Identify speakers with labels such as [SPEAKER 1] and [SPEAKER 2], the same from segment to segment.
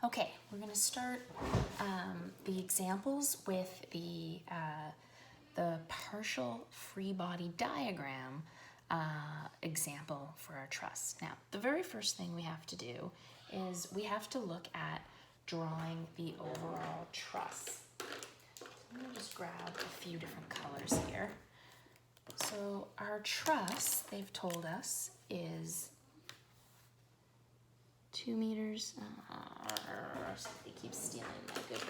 [SPEAKER 1] Okay, we're going to start the examples with the partial free body diagram example for our truss. Now, the very first thing we have to do is we have to look at drawing the overall truss. I'm going to just grab a few different colors here. So our truss, they've told us, is 2 meters. They keep stealing my good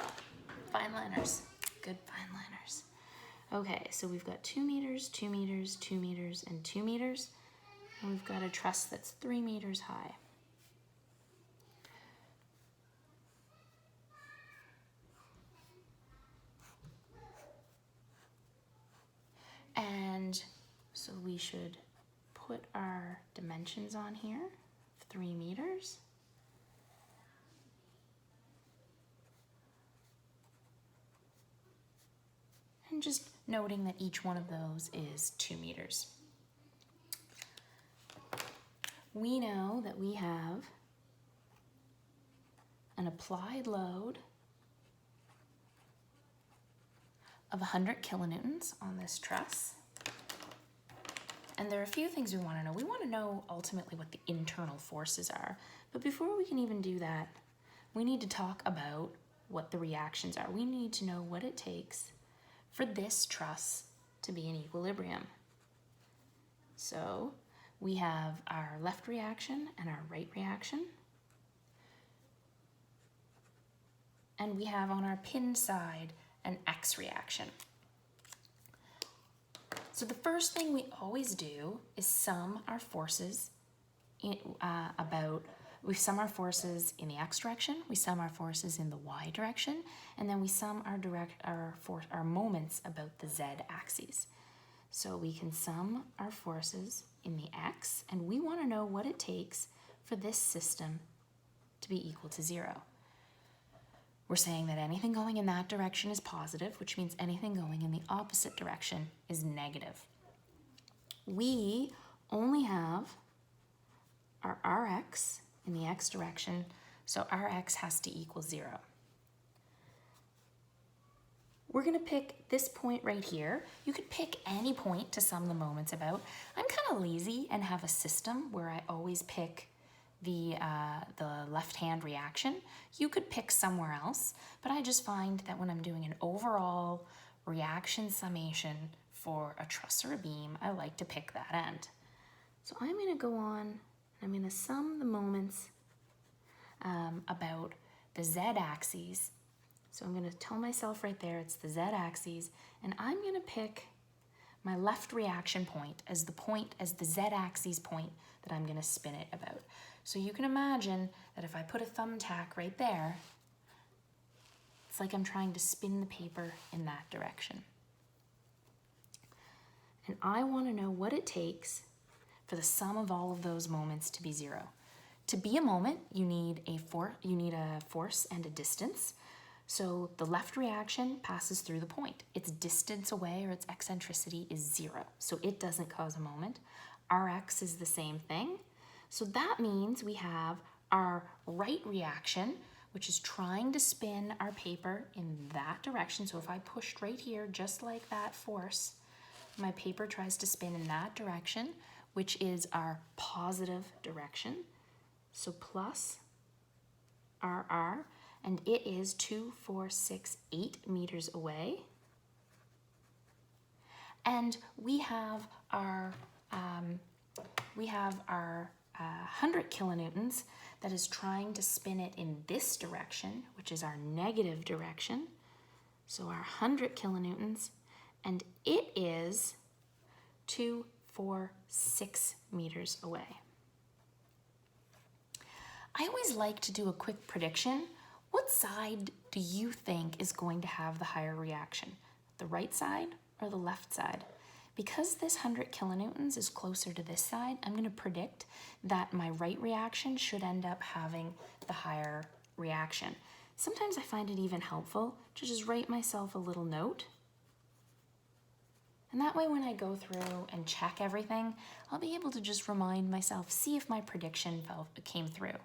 [SPEAKER 1] fine liners. Good fine liners. Okay, so we've got 2 meters, 2 meters, 2 meters, and 2 meters. And we've got a truss that's 3 meters high. And so we should put our dimensions on here, 3 meters. And just noting that each one of those is 2 meters. We know that we have an applied load of 100 kilonewtons on this truss. And there are a few things we want to know. We want to know ultimately what the internal forces are. But before we can even do that, we need to talk about what the reactions are. We need to know what it takes for this truss to be in equilibrium. So we have our left reaction and our right reaction. And we have on our pinned side an X reaction. So the first thing we always do is sum our forces we sum our forces in the X direction, we sum our forces in the Y direction, and then we sum our moments about the Z axes. So we can sum our forces in the X, and we want to know what it takes for this system to be equal to 0. We're saying that anything going in that direction is positive, which means anything going in the opposite direction is negative. We only have our Rx in the X direction, so Rx has to equal 0. We're going to pick this point right here. You could pick any point to sum the moments about. I'm kind of lazy and have a system where I always pick the left-hand reaction. You could pick somewhere else, but I just find that when I'm doing an overall reaction summation for a truss or a beam, I like to pick that end. So I'm going to go on, I'm going to sum the moments about the z-axes. So I'm going to tell myself right there it's the z-axes, and I'm going to pick my left reaction point as the z-axis point that I'm going to spin it about. So you can imagine that if I put a thumbtack right there, it's like I'm trying to spin the paper in that direction. And I want to know what it takes for the sum of all of those moments to be 0. To be a moment, you need a force and a distance. So the left reaction passes through the point. Its distance away, or its eccentricity, is 0. So it doesn't cause a moment. Rx is the same thing. So that means we have our right reaction, which is trying to spin our paper in that direction. So if I pushed right here, just like that force, my paper tries to spin in that direction, which is our positive direction. So plus RR, and it is 2, 4, 6, 8 meters away. And we have our 100 kilonewtons that is trying to spin it in this direction, which is our negative direction. So our 100 kilonewtons, and it is 2, 4, 6 meters away. I always like to do a quick prediction. What side do you think is going to have the higher reaction? The right side or the left side? Because this 100 kilonewtons is closer to this side, I'm going to predict that my right reaction should end up having the higher reaction. Sometimes I find it even helpful to just write myself a little note. And that way when I go through and check everything, I'll be able to just remind myself, see if my prediction came through.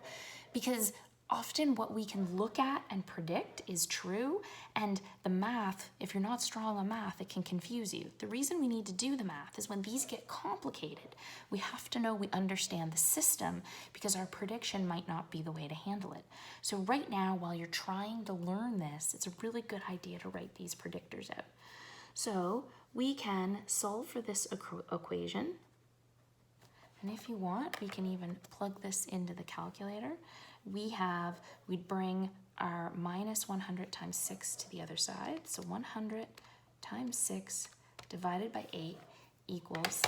[SPEAKER 1] Because often what we can look at and predict is true, and the math, if you're not strong on math, it can confuse you. The reason we need to do the math is when these get complicated, we have to know we understand the system because our prediction might not be the way to handle it. So right now, while you're trying to learn this, it's a really good idea to write these predictors out. So we can solve for this equation. And if you want, we can even plug this into the calculator. We'd bring our minus 100 times 6 to the other side. So 100 times 6 divided by 8 equals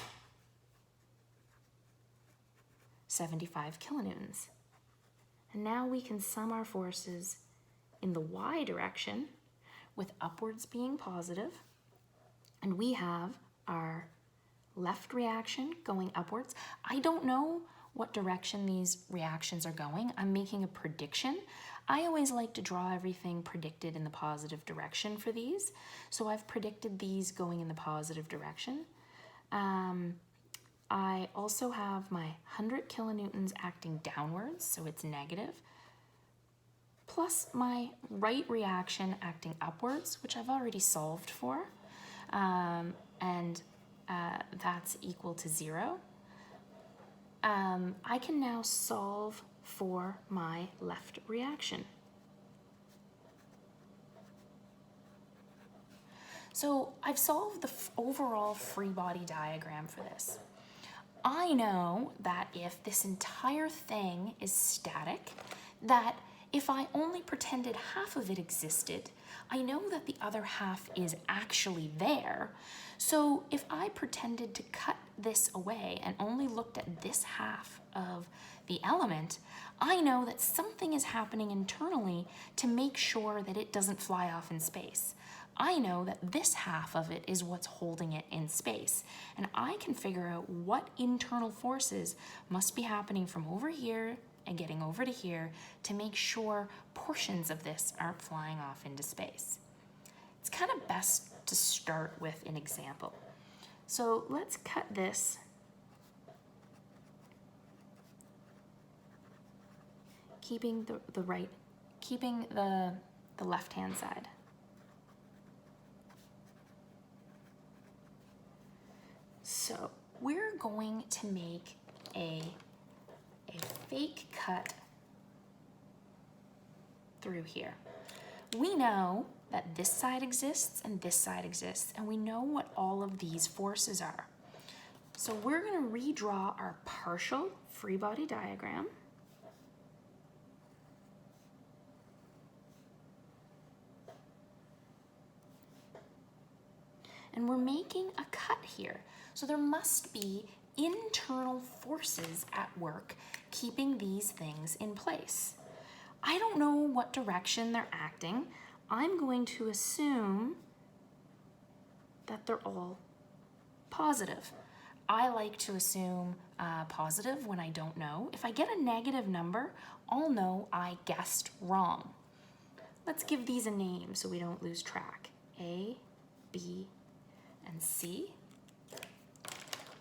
[SPEAKER 1] 75 kilonewtons. And now we can sum our forces in the y direction with upwards being positive. And we have our left reaction going upwards. I don't know what direction these reactions are going. I'm making a prediction. I always like to draw everything predicted in the positive direction for these. So I've predicted these going in the positive direction. I also have my 100 kilonewtons acting downwards, so it's negative, plus my right reaction acting upwards, which I've already solved for, that's equal to 0. I can now solve for my left reaction. So I've solved the overall free body diagram for this. I know that if this entire thing is static, that if I only pretended half of it existed, I know that the other half is actually there. So if I pretended to cut this away and only looked at this half of the element, I know that something is happening internally to make sure that it doesn't fly off in space. I know that this half of it is what's holding it in space, and I can figure out what internal forces must be happening from over here and getting over to here to make sure portions of this aren't flying off into space. It's kind of best to start with an example. So let's cut this keeping the left-hand side. So we're going to make a fake cut through here. We know that this side exists and this side exists, and we know what all of these forces are. So we're going to redraw our partial free body diagram. And we're making a cut here. So there must be internal forces at work keeping these things in place. I don't know what direction they're acting. I'm going to assume that they're all positive. I like to assume positive when I don't know. If I get a negative number, I'll know I guessed wrong. Let's give these a name so we don't lose track. A, B, and C.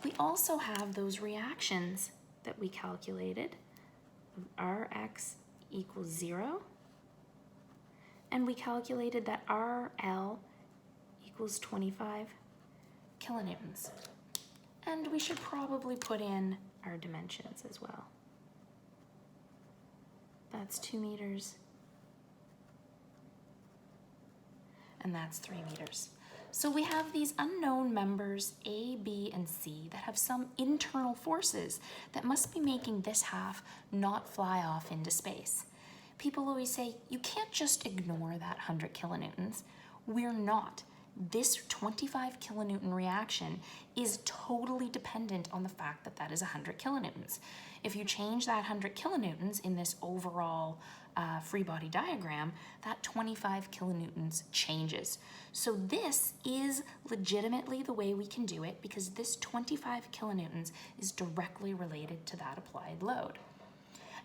[SPEAKER 1] We also have those reactions that we calculated. Rx equals 0. And we calculated that RL equals 25 kilonewtons. And we should probably put in our dimensions as well. That's 2 meters. And that's 3 meters. So we have these unknown members, A, B, and C, that have some internal forces that must be making this half not fly off into space. People always say, you can't just ignore that 100 kilonewtons. We're not. This 25 kilonewton reaction is totally dependent on the fact that that is 100 kilonewtons. If you change that 100 kilonewtons in this overall free body diagram, that 25 kilonewtons changes. So this is legitimately the way we can do it because this 25 kilonewtons is directly related to that applied load.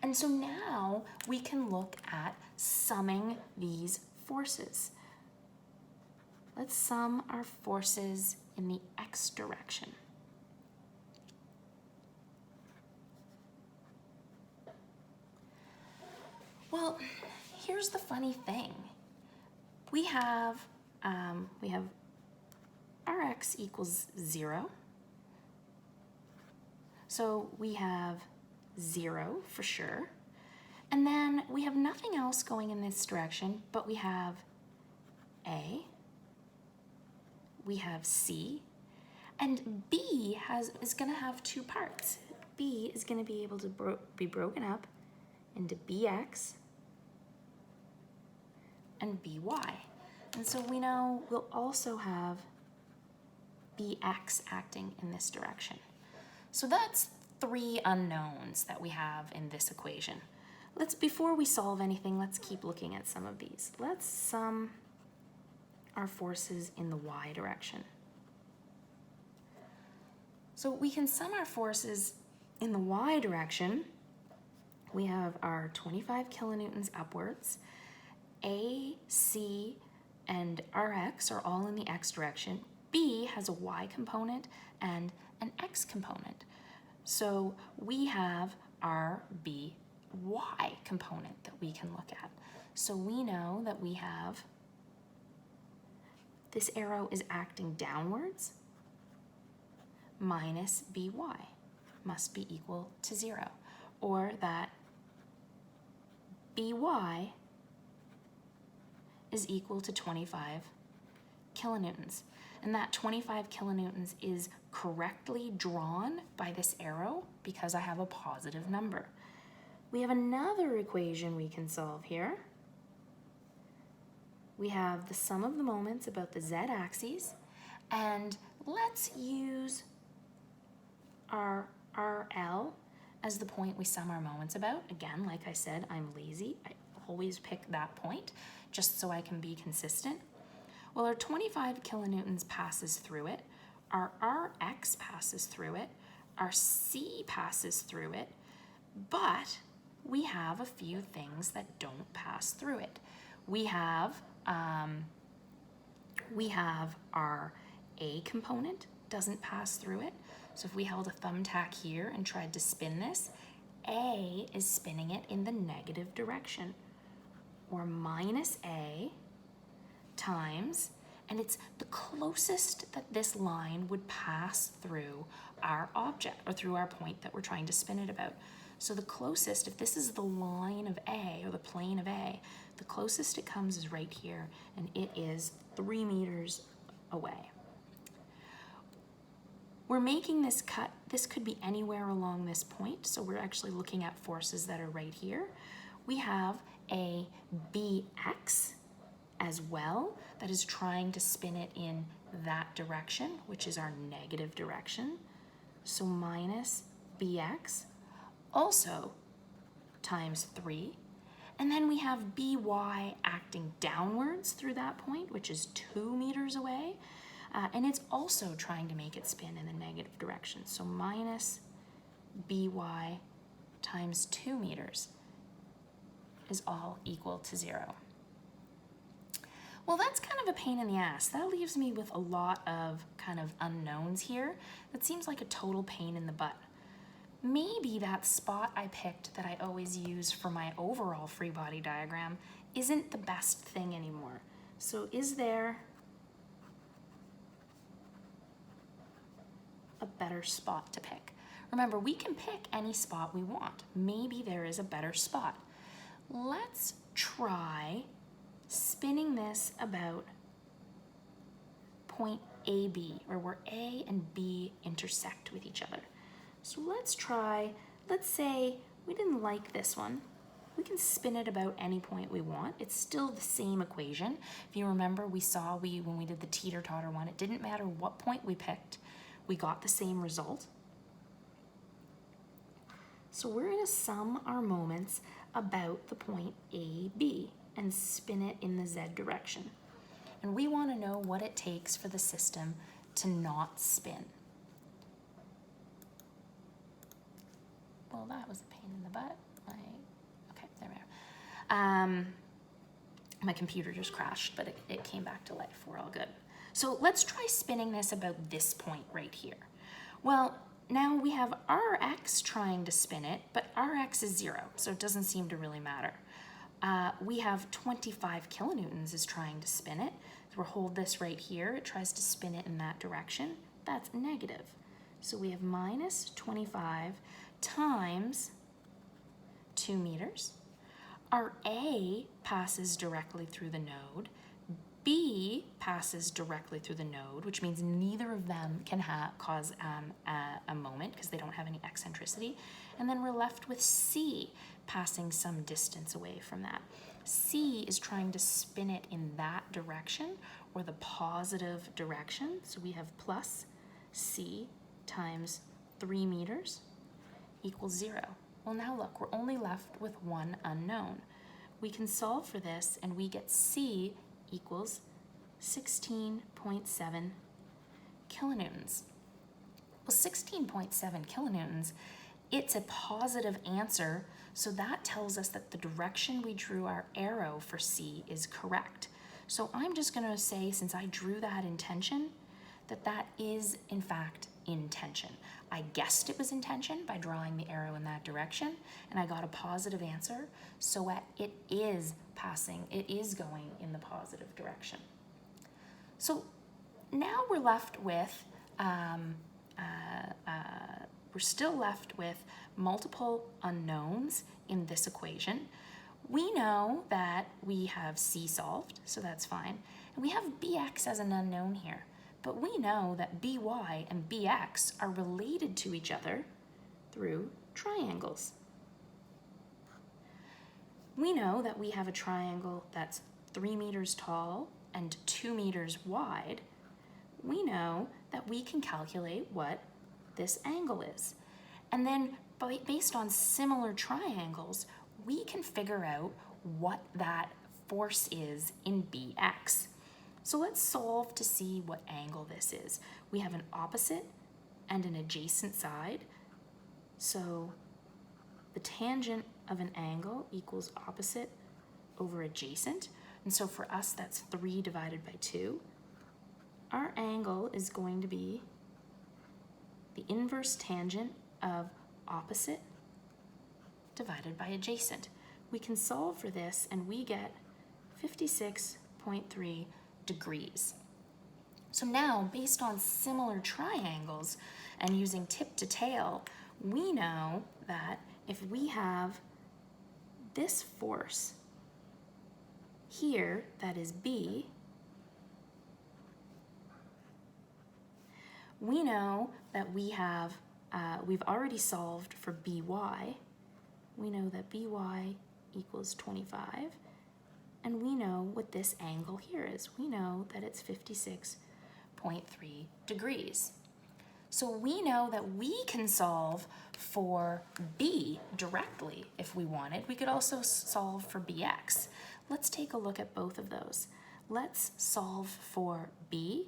[SPEAKER 1] And so now we can look at summing these forces. Let's sum our forces in the x direction. Well, Well, here's the funny thing. We have Rx equals 0. So we have 0 for sure. And then we have nothing else going in this direction, but we have A, we have C, and B is going to have two parts. B is going to be able to be broken up into Bx and By. And so we know we'll also have Bx acting in this direction. So that's 3 unknowns that we have in this equation. Before we solve anything, let's keep looking at some of these. Let's sum our forces in the y direction. So we can sum our forces in the y direction. We have our 25 kilonewtons upwards. A, C, and Rx are all in the x direction. B has a y component and an x component. So we have our By component that we can look at. So we know that we have this arrow is acting downwards minus By must be equal to 0, or that By is equal to 25 kilonewtons. And that 25 kilonewtons is correctly drawn by this arrow because I have a positive number. We have another equation we can solve here. We have the sum of the moments about the z-axis, and let's use our RL as the point we sum our moments about. Again, like I said, I'm lazy. I always pick that point just so I can be consistent. Well, our 25 kilonewtons passes through it, our Rx passes through it, our C passes through it, but we have a few things that don't pass through it. We have our A component doesn't pass through it. So if we held a thumbtack here and tried to spin this, A is spinning it in the negative direction, or minus A times, and it's the closest that this line would pass through our object, or through our point that we're trying to spin it about. So the closest, if this is the line of A, or the plane of A, the closest it comes is right here, and it is 3 meters away. We're making this cut. This could be anywhere along this point, so we're actually looking at forces that are right here. We have a Bx as well that is trying to spin it in that direction, which is our negative direction. So minus Bx, also times 3. And then we have By acting downwards through that point, which is 2 meters away. And it's also trying to make it spin in the negative direction. So minus By times 2 meters is all equal to 0. Well, that's kind of a pain in the ass. That leaves me with a lot of kind of unknowns here. That seems like a total pain in the butt. Maybe that spot I picked that I always use for my overall free body diagram isn't the best thing anymore. So is there a better spot to pick? Remember, we can pick any spot we want. Maybe there is a better spot. Let's try spinning this about point AB, or where A and B intersect with each other. So let's say we didn't like this one. We can spin it about any point we want. It's still the same equation. If you remember, when we did the teeter-totter one, it didn't matter what point we picked, we got the same result. So we're going to sum our moments about the point AB and spin it in the z direction. And we want to know what it takes for the system to not spin. Well, that was a pain in the butt. Okay, there we are. My computer just crashed, but it came back to life. We're all good. So let's try spinning this about this point right here. Well, now we have Rx trying to spin it, but Rx is 0, so it doesn't seem to really matter. we have 25 kilonewtons is trying to spin it. So we'll hold this right here. It tries to spin it in that direction. That's negative. So we have minus 25 times 2 meters. Our A passes directly through the node. B passes directly through the node, which means neither of them can cause a moment because they don't have any eccentricity. And then we're left with C passing some distance away from that. C is trying to spin it in that direction or the positive direction. So we have plus C times 3 meters equals 0. Well, now look, we're only left with one unknown. We can solve for this and we get C equals 16.7 kilonewtons. Well, 16.7 kilonewtons, it's a positive answer, so that tells us that the direction we drew our arrow for C is correct. So I'm just going to say, since I drew that in tension, that is in fact in tension. I guessed it was in tension by drawing the arrow in that direction, and I got a positive answer, so it is passing, it is going in the positive direction. So now we're left with, we're still left with multiple unknowns in this equation. We know that we have C solved, so that's fine, and we have BX as an unknown here. But we know that BY and BX are related to each other through triangles. We know that we have a triangle that's 3 meters tall and 2 meters wide. We know that we can calculate what this angle is. And then based on similar triangles, we can figure out what that force is in BX. So let's solve to see what angle this is. We have an opposite and an adjacent side. So the tangent of an angle equals opposite over adjacent. And so for us, that's 3 divided by 2. Our angle is going to be the inverse tangent of opposite divided by adjacent. We can solve for this and we get 56.3 degrees. So now, based on similar triangles and using tip to tail, we know that if we have this force here, that is B, we know that we have, we've already solved for BY. We know that BY equals 25. And we know what this angle here is. We know that it's 56.3 degrees. So we know that we can solve for B directly if we wanted. We could also solve for BX. Let's take a look at both of those. Let's solve for B.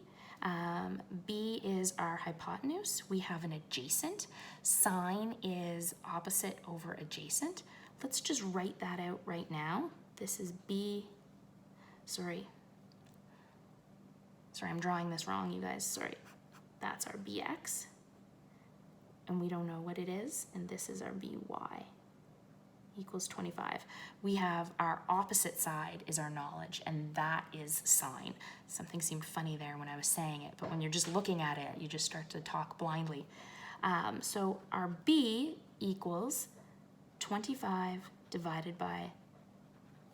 [SPEAKER 1] B is our hypotenuse. We have an adjacent. Sine is opposite over adjacent. Let's just write that out right now. This is B, sorry, I'm drawing this wrong, you guys, sorry. That's our BX, and we don't know what it is, and this is our BY, equals 25. We have our opposite side is our knowledge, and that is sine. Something seemed funny there when I was saying it, but when you're just looking at it, you just start to talk blindly. So our B equals 25 divided by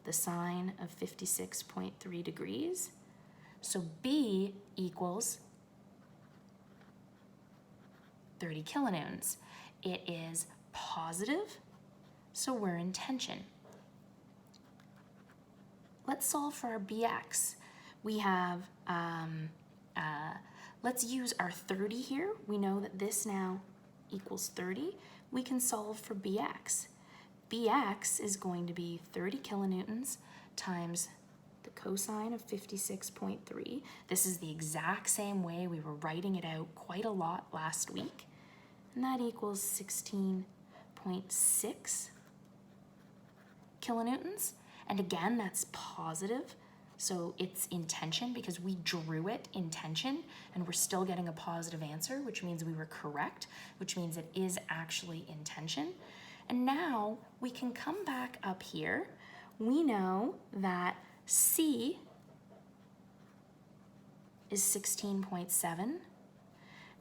[SPEAKER 1] the sine of 56.3 degrees. So B equals 30 kilonewtons. It is positive, so we're in tension. Let's solve for our BX. We have, let's use our 30 here. We know that this now equals 30. We can solve for BX. BX is going to be 30 kilonewtons times the cosine of 56.3. This is the exact same way we were writing it out quite a lot last week. And that equals 16.6 kilonewtons. And again, that's positive. So it's in tension because we drew it in tension and we're still getting a positive answer, which means we were correct, which means it is actually in tension. And now we can come back up here. we know that C is 16.7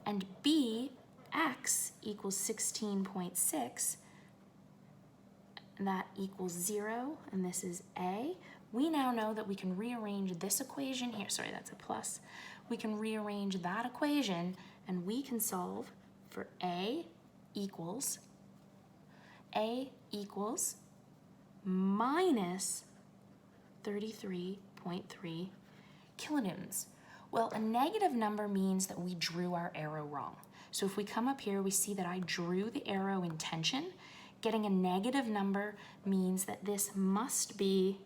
[SPEAKER 1] and B, X equals 16.6, and that equals 0, and this is A. We now know that we can rearrange this equation here. Sorry, that's a plus. We can rearrange that equation and we can solve for A equals minus 33.3 kilonewtons. Well, a negative number means that we drew our arrow wrong. So if we come up here, we see that I drew the arrow in tension. Getting a negative number means that this must be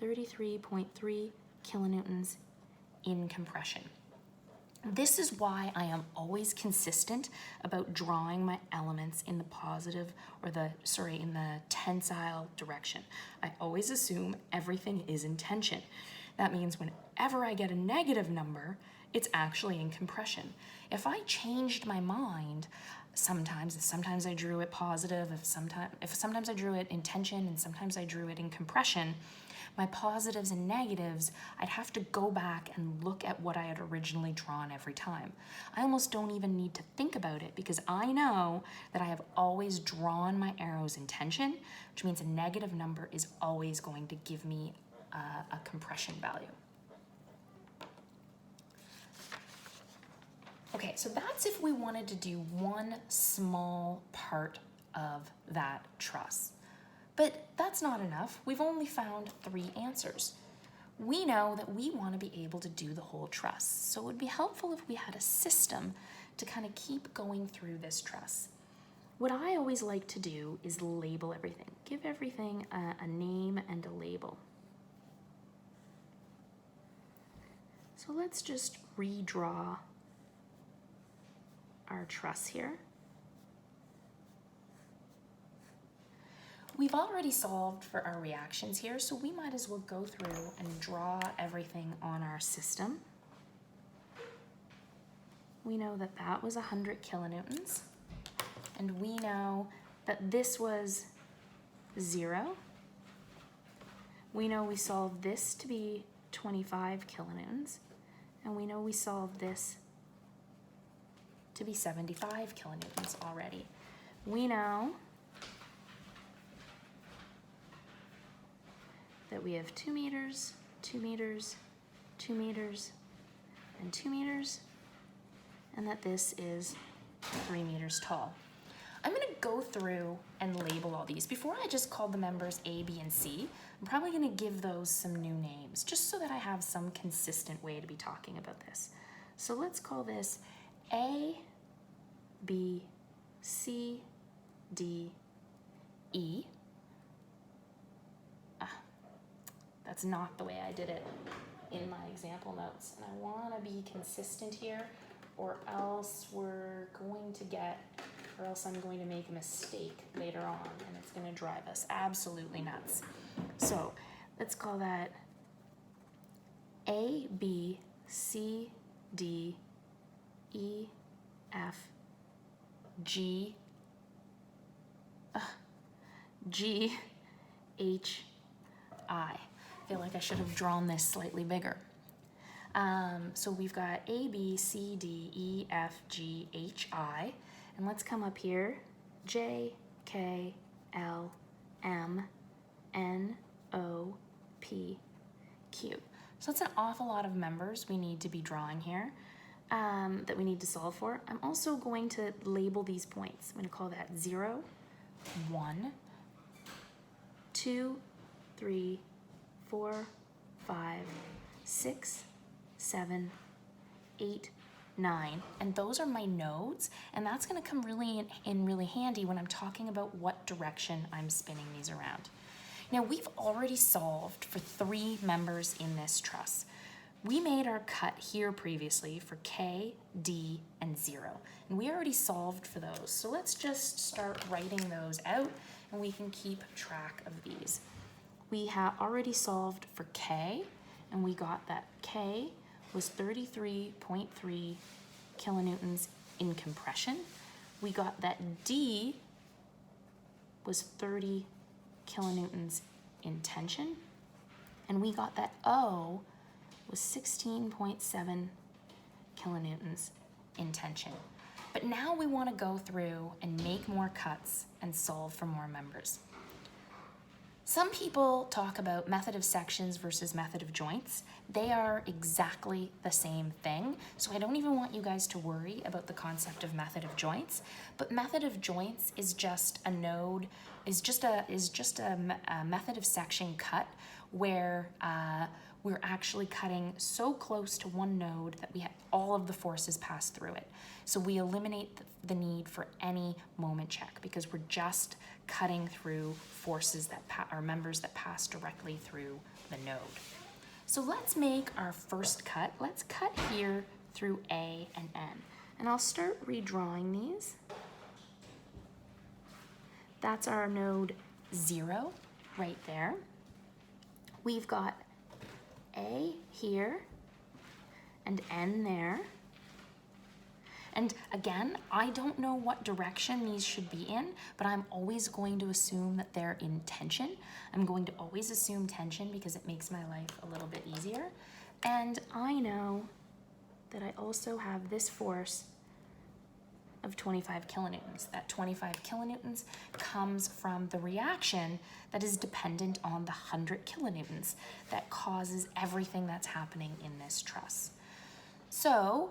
[SPEAKER 1] 33.3 kilonewtons in compression. This is why I am always consistent about drawing my elements in the positive, or in the tensile direction. I always assume everything is in tension. That means whenever I get a negative number, it's actually in compression. If I changed my mind, sometimes I drew it positive, if sometimes I drew it in tension and sometimes I drew it in compression, my positives and negatives, I'd have to go back and look at what I had originally drawn every time. I almost don't even need to think about it because I know that I have always drawn my arrows in tension, which means a negative number is always going to give me a compression value. Okay, so that's if we wanted to do one small part of that truss. But that's not enough. We've only found 3 answers. We know that we want to be able to do the whole truss, so it would be helpful if we had a system to kind of keep going through this truss. What I always like to do is label everything. Give everything a name and a label. So let's just redraw our truss here. We've already solved for our reactions here, so we might as well go through and draw everything on our system. We know that that was 100 kilonewtons, and we know that this was 0. We know we solved this to be 25 kilonewtons, and we know we solved this to be 75 kilonewtons already. We know that we have 2 meters, 2 meters, 2 meters, and 2 meters, and that this is 3 meters tall. I'm gonna go through and label all these. Before I just called the members A, B, and C, I'm probably gonna give those some new names, just so that I have some consistent way to be talking about this. So let's call this A, B, C, D, E. That's not the way I did it in my example notes. And I wanna be consistent here, or else I'm going to make a mistake later on, and it's gonna drive us absolutely nuts. So let's call that A, B, C, D, E, F, G, G, H, I. I feel like I should have drawn this slightly bigger. So we've got A, B, C, D, E, F, G, H, I. And let's come up here. J, K, L, M, N, O, P, Q. So that's an awful lot of members we need to be drawing here that we need to solve for. I'm also going to label these points. I'm going to call that 0, 1, 2, 3, 4, 5, 6, 7, 8, 9, and those are my nodes, and that's going to come really handy when I'm talking about what direction I'm spinning these around. Now we've already solved for 3 members in this truss. We made our cut here previously for K, D, and 0, and we already solved for those. So let's just start writing those out, and we can keep track of these. We have already solved for K, and we got that K was 33.3 kilonewtons in compression. We got that D was 30 kilonewtons in tension, and we got that O was 16.7 kilonewtons in tension. But now we want to go through and make more cuts and solve for more members. Some people talk about method of sections versus method of joints. They are exactly the same thing, so I don't even want you guys to worry about the concept of method of joints. But method of joints is just a node, is just a method of section cut where we're actually cutting so close to one node that we have all of the forces pass through it. So we eliminate the need for any moment check because we're just cutting through forces that are members that pass directly through the node. So let's make our first cut. Let's cut here through A and N. And I'll start redrawing these. That's our node 0 right there. We've got A here and N there. And again, I don't know what direction these should be in, but I'm always going to assume that they're in tension. I'm going to always assume tension because it makes my life a little bit easier. And I know that I also have this force of 25 kilonewtons. That 25 kilonewtons comes from the reaction that is dependent on the 100 kilonewtons that causes everything that's happening in this truss. So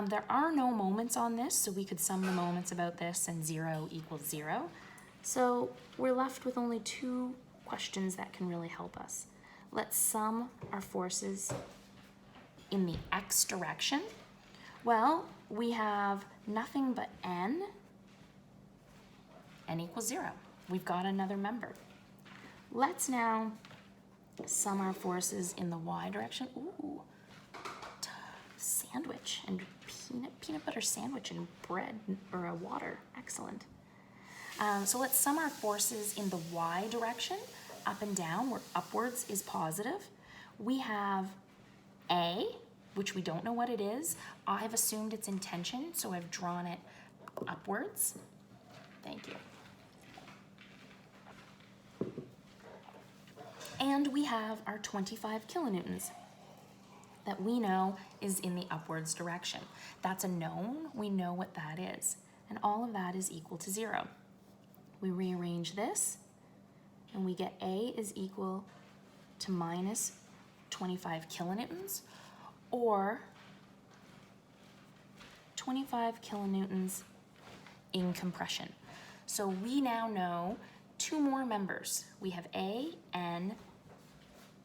[SPEAKER 1] there are no moments on this, so we could sum the moments about this and 0 equals 0. So we're left with only 2 questions that can really help us. Let's sum our forces in the x direction. Well, we have nothing but n equals 0. We've got another member. Let's now sum our forces in the y direction. Ooh, sandwich and peanut butter sandwich and bread or a water. Excellent. So let's sum our forces in the y direction, up and down, where upwards is positive. We have A, which we don't know what it is. I've assumed it's in tension, so I've drawn it upwards. Thank you. And we have our 25 kilonewtons that we know is in the upwards direction. That's a known, we know what that is. And all of that is equal to 0. We rearrange this, and we get A is equal to minus 25 kilonewtons, or 25 kilonewtons in compression. So we now know 2 more members. We have A, N,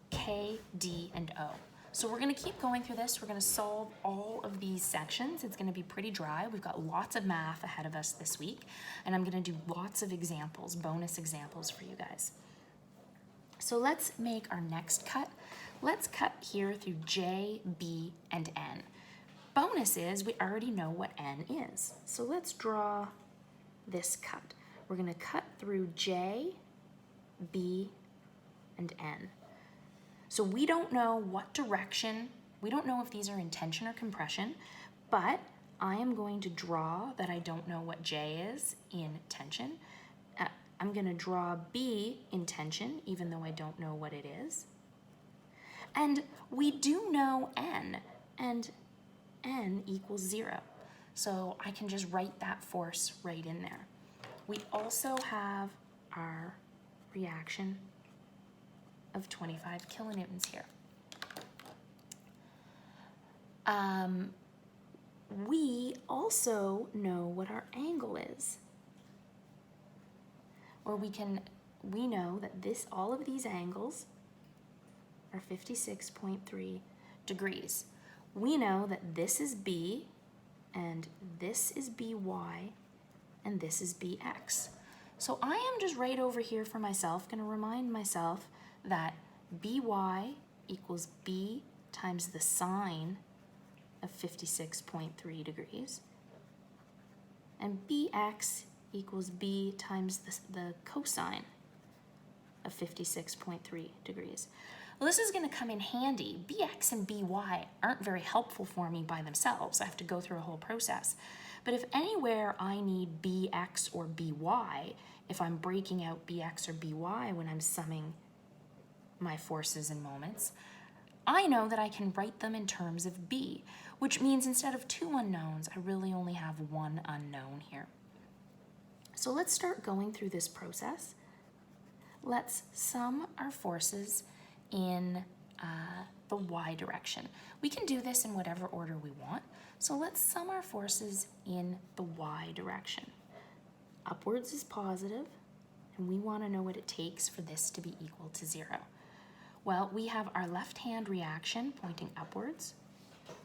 [SPEAKER 1] K, D, and O. So we're going to keep going through this. We're going to solve all of these sections. It's going to be pretty dry. We've got lots of math ahead of us this week, and I'm going to do lots of examples, bonus examples for you guys. So let's make our next cut. Let's cut here through J, B, and N. Bonus is we already know what N is. So let's draw this cut. We're going to cut through J, B, and N. So we don't know what direction, we don't know if these are in tension or compression, but I am going to draw that I don't know what J is in tension. I'm going to draw B in tension, even though I don't know what it is. And we do know N, and N equals 0. So I can just write that force right in there. We also have our reaction of 25 kilonewtons here. We also know what our angle is. Or we know that all of these angles are 56.3 degrees. We know that this is B, and this is BY, and this is BX. So I am just right over here for myself, going to remind myself that BY equals B times the sine of 56.3 degrees, and BX equals B times the cosine of 56.3 degrees. Well, this is going to come in handy. BX and BY aren't very helpful for me by themselves. I have to go through a whole process. But if anywhere I need BX or BY, if I'm breaking out bx or by when I'm summing my forces and moments, I know that I can write them in terms of b, which means instead of two unknowns, I really only have one unknown here. So let's start going through this process. Let's sum our forces in the y direction. We can do this in whatever order we want. So let's sum our forces in the y direction. Upwards is positive, and we want to know what it takes for this to be equal to 0. Well, we have our left-hand reaction pointing upwards,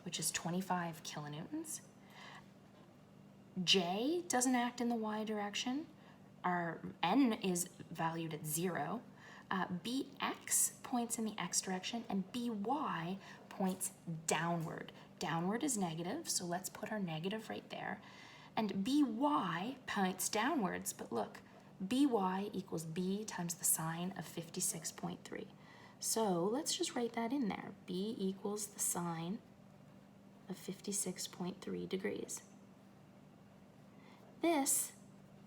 [SPEAKER 1] which is 25 kilonewtons. J doesn't act in the y direction. Our n is valued at 0. Bx points in the x direction, and by points downward. Downward is negative, so let's put our negative right there. And by points downwards, but look, by equals b times the sine of 56.3. So let's just write that in there. B equals the sine of 56.3 degrees. This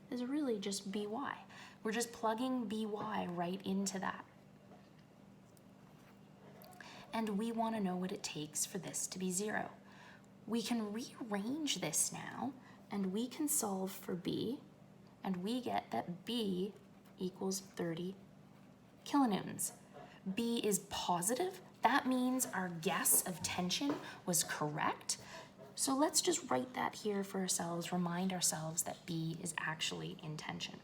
[SPEAKER 1] is really just by. We're just plugging by right into that. And we want to know what it takes for this to be 0. We can rearrange this now, and we can solve for b, and we get that b equals 30 kilonewtons. B is positive. That means our guess of tension was correct. So let's just write that here for ourselves, remind ourselves that B is actually in tension.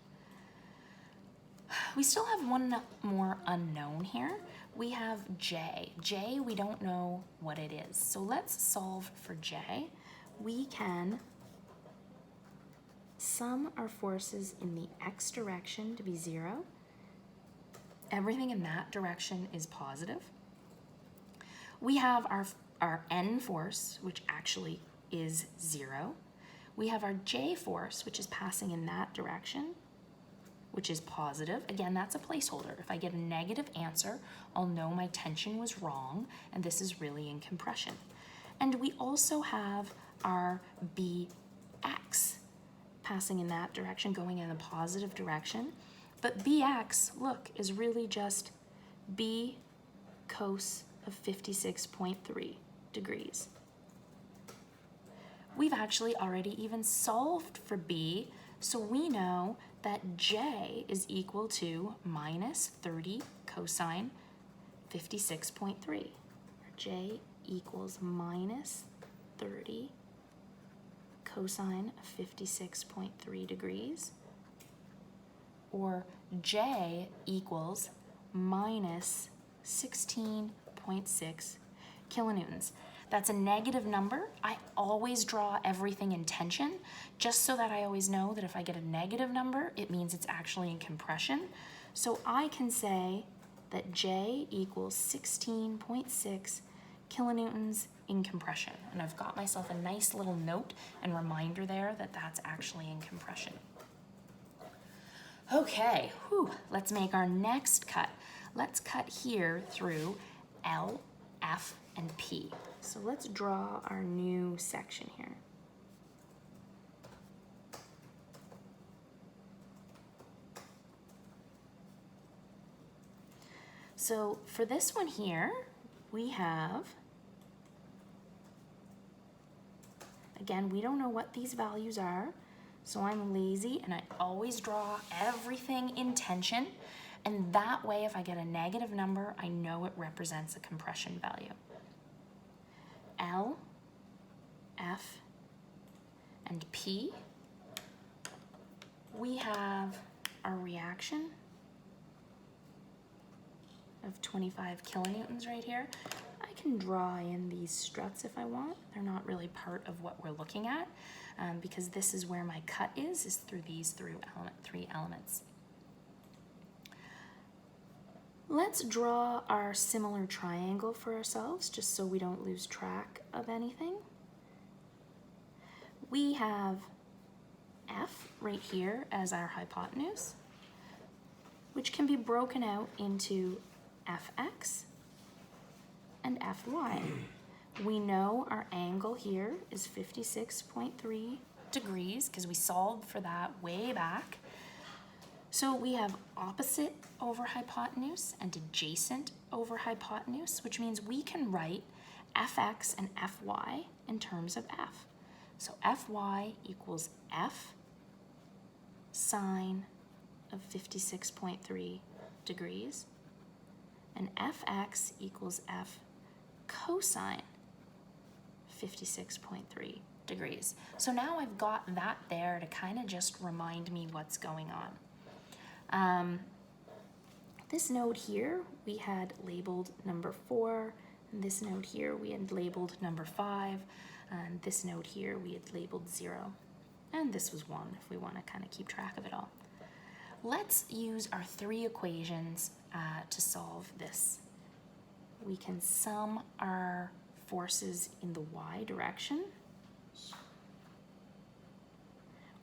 [SPEAKER 1] We still have one more unknown here. We have J. J, we don't know what it is. So let's solve for J. We can sum our forces in the x direction to be 0. Everything in that direction is positive. We have our N force, which actually is 0. We have our J force, which is passing in that direction, which is positive. Again, that's a placeholder. If I get a negative answer, I'll know my tension was wrong, and this is really in compression. And we also have our Bx passing in that direction, going in a positive direction. But Bx, look, is really just B cos of 56.3 degrees. We've actually already even solved for B, so we know that J is equal to minus 30 cosine 56.3. J equals minus 30 cosine of 56.3 degrees, or J equals minus 16.6 kilonewtons. That's a negative number. I always draw everything in tension, just so that I always know that if I get a negative number, it means it's actually in compression. So I can say that J equals 16.6 kilonewtons in compression. And I've got myself a nice little note and reminder there that that's actually in compression. Okay, let's make our next cut. Let's cut here through L, F, and P. So let's draw our new section here. So for this one here, we have, again, we don't know what these values are, so I'm lazy and I always draw everything in tension, and that way if I get a negative number, I know it represents a compression value. L, F, and P, we have our reaction of 25 kilonewtons right here. I can draw in these struts if I want. They're not really part of what we're looking at because this is where my cut is through these three elements. Let's draw our similar triangle for ourselves just so we don't lose track of anything. We have F right here as our hypotenuse, which can be broken out into Fx and Fy. We know our angle here is 56.3 degrees because we solved for that way back. So we have opposite over hypotenuse and adjacent over hypotenuse, which means we can write fx and fy in terms of f. So fy equals f sine of 56.3 degrees, and fx equals f cosine 56.3 degrees. So now I've got that there to kind of just remind me what's going on. This node here we had labeled number 4, and this node here we had labeled number 5, and this node here we had labeled 0, and this was 1 if we want to kind of keep track of it all. Let's use our 3 equations to solve this. We can sum our forces in the y direction,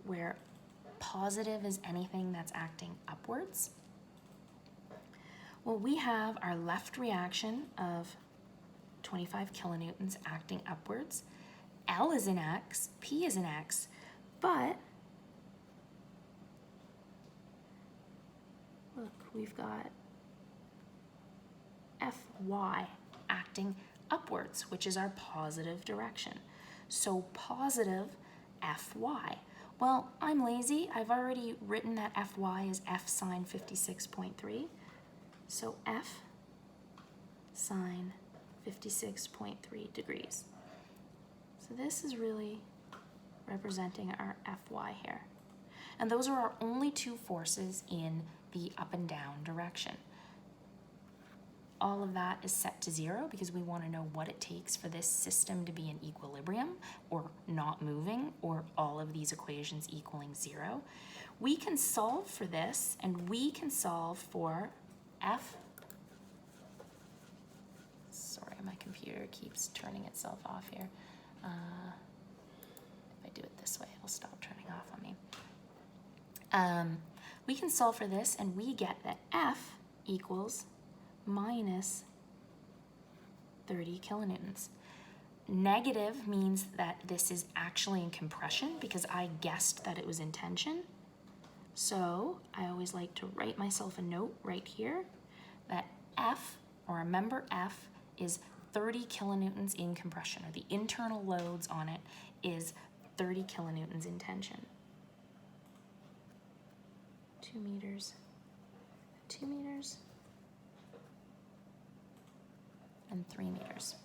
[SPEAKER 1] where positive is anything that's acting upwards. Well, we have our left reaction of 25 kilonewtons acting upwards. L is in x, P is in x, but look, we've got Fy acting upwards, which is our positive direction. So positive Fy. Well, I'm lazy. I've already written that Fy is f sine 56.3. So f sine 56.3 degrees. So this is really representing our Fy here. And those are our only 2 forces in the up and down direction. All of that is set to 0 because we want to know what it takes for this system to be in equilibrium or not moving, or all of these equations equaling 0. We can solve for this, and we can solve for sorry, my computer keeps turning itself off here. If I do it this way, it'll stop turning off on me. We can solve for this, and we get that F equals minus 30 kilonewtons. Negative means that this is actually in compression because I guessed that it was in tension. So I always like to write myself a note right here that F, or remember F, is 30 kilonewtons in compression, or the internal loads on it is 30 kilonewtons in tension. 2 meters, 2 meters, and 3 meters.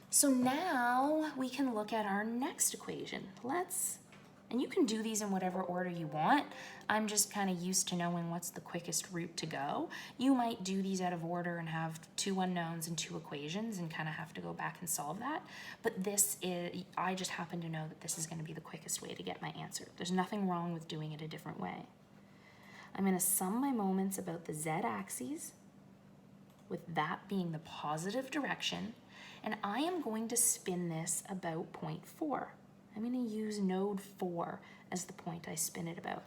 [SPEAKER 1] So now we can look at our next equation. And you can do these in whatever order you want. I'm just kind of used to knowing what's the quickest route to go. You might do these out of order and have 2 unknowns and 2 equations and kind of have to go back and solve that. But I just happen to know that this is going to be the quickest way to get my answer. There's nothing wrong with doing it a different way. I'm going to sum my moments about the z-axis, with that being the positive direction, and I am going to spin this about point 4. I'm going to use node 4 as the point I spin it about.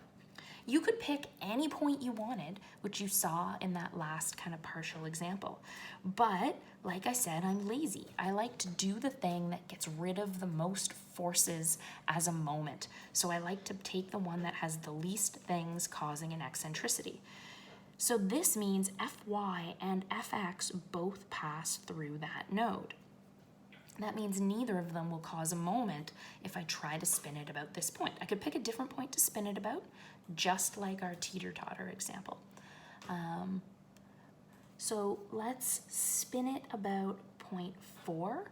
[SPEAKER 1] You could pick any point you wanted, which you saw in that last kind of partial example. But, like I said, I'm lazy. I like to do the thing that gets rid of the most forces as a moment. So I like to take the one that has the least things causing an eccentricity. So this means Fy and Fx both pass through that node. That means neither of them will cause a moment if I try to spin it about this point. I could pick a different point to spin it about, just like our teeter-totter example. So let's spin it about point 4.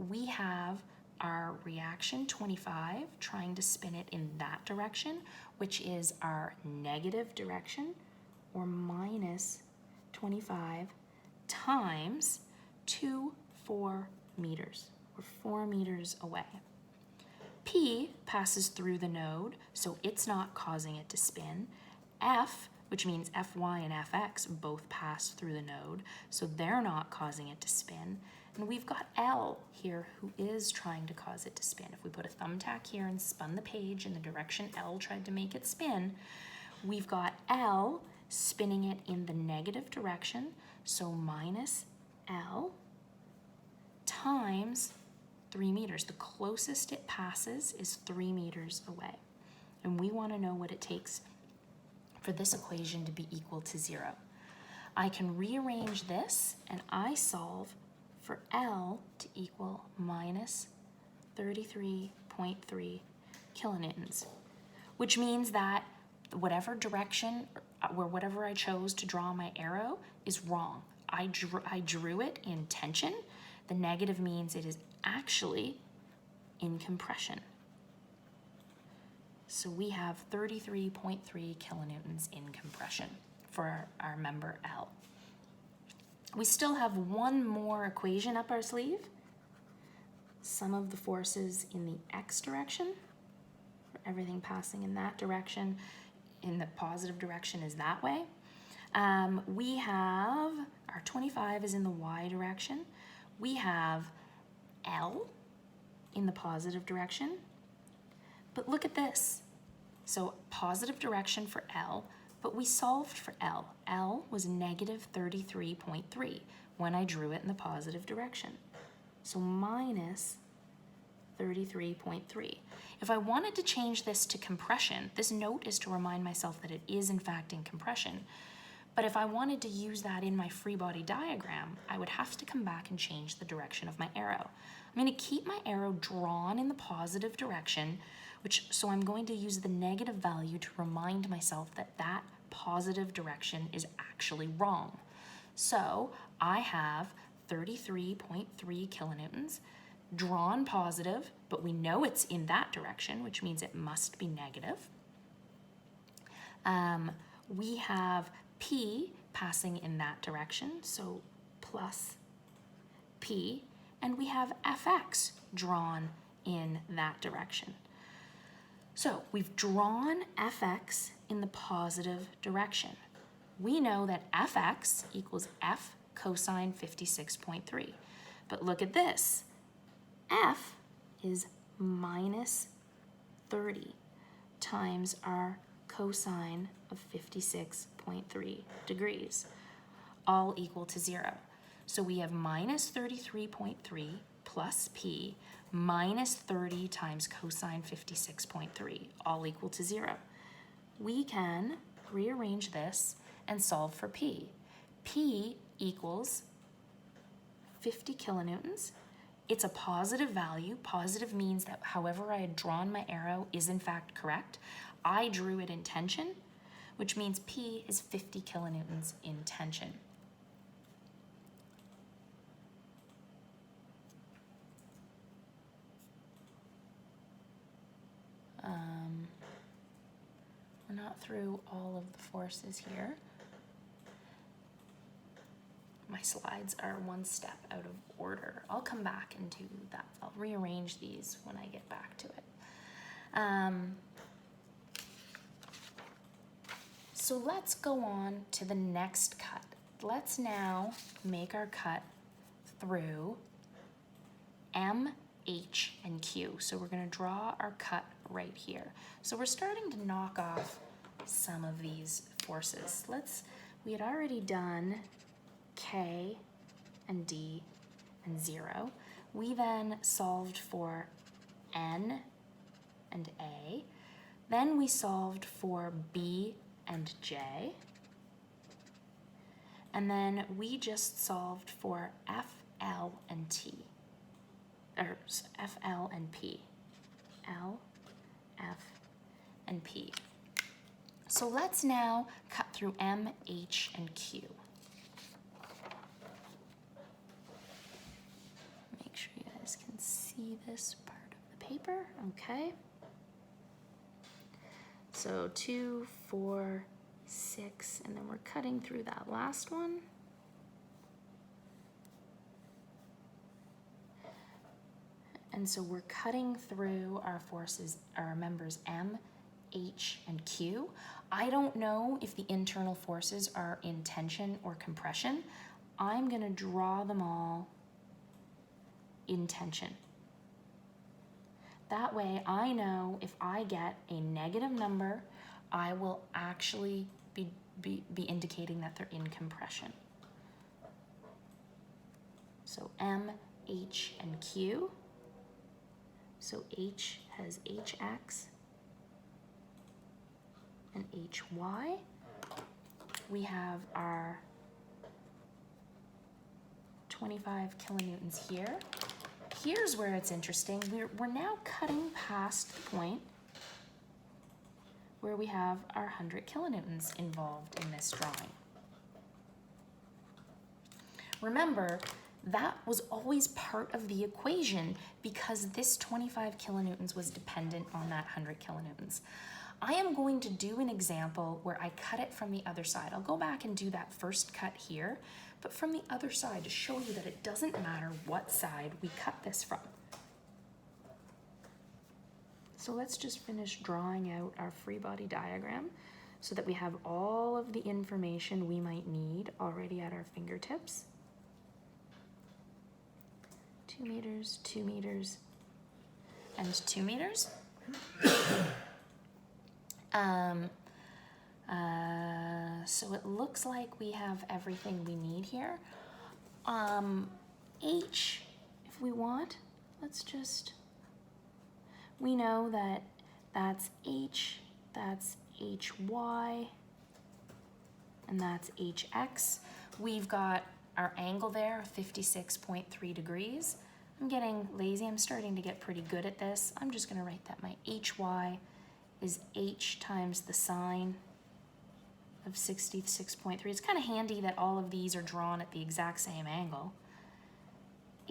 [SPEAKER 1] We have our reaction 25 trying to spin it in that direction, which is our negative direction, or minus 25 times 4 meters. We're 4 meters away. P passes through the node, so it's not causing it to spin. F, which means Fy and Fx, both pass through the node, so they're not causing it to spin. And we've got L here, who is trying to cause it to spin. If we put a thumbtack here and spun the page in the direction L tried to make it spin, we've got L spinning it in the negative direction, so minus L times 3 meters. The closest it passes is 3 meters away. and we want to know what it takes for this equation to be equal to 0. I can rearrange this, and I solve for L to equal minus 33.3 kilonewtons, which means that whatever direction or whatever I chose to draw my arrow is wrong. I drew it in tension. The negative means it is actually in compression. So we have 33.3 kilonewtons in compression for our member L. We still have one more equation up our sleeve. Sum of the forces in the x direction, everything passing in that direction, in the positive direction is that way. We have, our 25 is in the y direction. We have L in the positive direction. But look at this. So positive direction for L, but we solved for L. L was negative 33.3 when I drew it in the positive direction. So minus 33.3. If I wanted to change this to compression, this note is to remind myself that it is in fact in compression. But if I wanted to use that in my free body diagram, I would have to come back and change the direction of my arrow. I'm going to keep my arrow drawn in the positive direction, so I'm going to use the negative value to remind myself that that positive direction is actually wrong. So I have 33.3 kilonewtons drawn positive, but we know it's in that direction, which means it must be negative. We have P passing in that direction, so plus P, and we have Fx drawn in that direction. So we've drawn Fx in the positive direction. We know that Fx equals F cosine 56.3. But look at this. F is minus 30 times our cosine of 56.3 degrees, all equal to 0. So we have minus 33.3 plus P minus 30 times cosine 56.3, all equal to 0. We can rearrange this and solve for P. P equals 50 kilonewtons. It's a positive value. Positive means that however I had drawn my arrow is in fact correct. I drew it in tension, which means P is 50 kilonewtons in tension. We're not through all of the forces here. My slides are one step out of order. I'll come back and do that. I'll rearrange these when I get back to it. So let's go on to the next cut. Let's now make our cut through M, H, and Q. So we're going to draw our cut right here. So we're starting to knock off some of these forces. We had already done K and D and 0. We then solved for N and A. Then we solved for B and J. And then we just solved for F, L, and T. Or F, L, and P. L, F, and P. So let's now cut through M, H, and Q. Make sure you guys can see this part of the paper, okay? So 2, 4, 6, and then we're cutting through that last one. And so we're cutting through our forces, our members M, H, and Q. I don't know if the internal forces are in tension or compression. I'm going to draw them all in tension. That way I know if I get a negative number, I will actually be indicating that they're in compression. So M, H, and Q. So H has HX, and HY. We have our 25 kilonewtons here. Here's where it's interesting. We're now cutting past the point where we have our 100 kilonewtons involved in this drawing. Remember, that was always part of the equation because this 25 kilonewtons was dependent on that 100 kilonewtons. I am going to do an example where I cut it from the other side. I'll go back and do that first cut here, but from the other side to show you that it doesn't matter what side we cut this from. So let's just finish drawing out our free body diagram so that we have all of the information we might need already at our fingertips. 2 meters, 2 meters, and 2 meters. So it looks like we have everything we need here. H, if we want, we know that that's H, that's HY, and that's HX. We've got our angle there, 56.3 degrees. I'm getting lazy, I'm starting to get pretty good at this. I'm just gonna write that my HY is H times the sine of 66.3. It's kind of handy that all of these are drawn at the exact same angle.